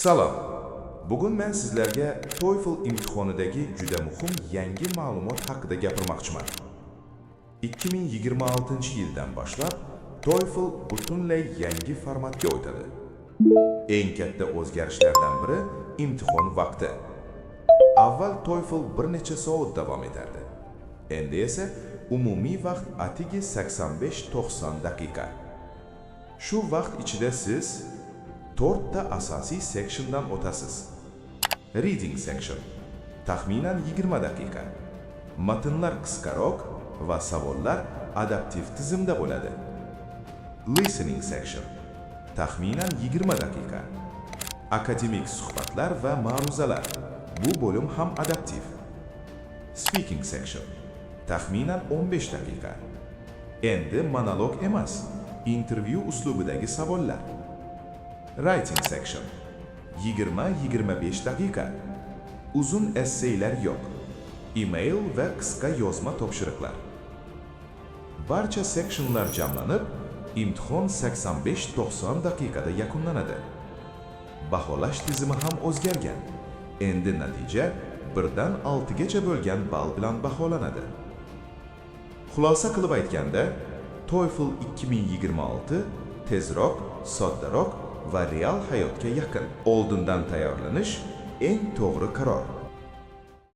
Salom. Bugun men sizlarga TOEFL imtihonidagi juda muhim yangi ma'lumot haqida gapirmoqchiman. 2026-yildan boshlab TOEFL butunlay yangi formatga o'tadi. Eng katta o'zgarishlardan biri imtihon vaqti. Avval TOEFL bir necha soat davom etardi. Endi esa umumiy vaqt atigi 85-90 daqiqa. Shu vaqt ichida siz 4 ta asosiy sectiondan o'tasiz. Reading section taxminan 20 daqiqa. Matnlar qisqaroq va savollar adaptiv tizimda bo'ladi. Listening section taxminan 20 daqiqa. Akademik suhbatlar va ma'ruzalar. Bu bo'lim ham adaptiv. Speaking section taxminan 15 daqiqa. Endi monolog emas, intervyu uslubidagi savollar. Writing section 20-25 daqiqa. Uzun esseylar yo'q. Email va qisqa yozma topshiriqlar. Barcha sectionlar jamlanib, imtihon 85-90 daqiqada yakunlanadi. Baholash tizimi ham o'zgargan. Endi natija 1 dan 6 gacha bo'lgan ball bilan baholanadi. Xulosa qilib aytganda, TOEFL 2026 tezroq, soddaroq va real hayotga yaqin. Oldindan tayyorlanish eng to'g'ri qaror.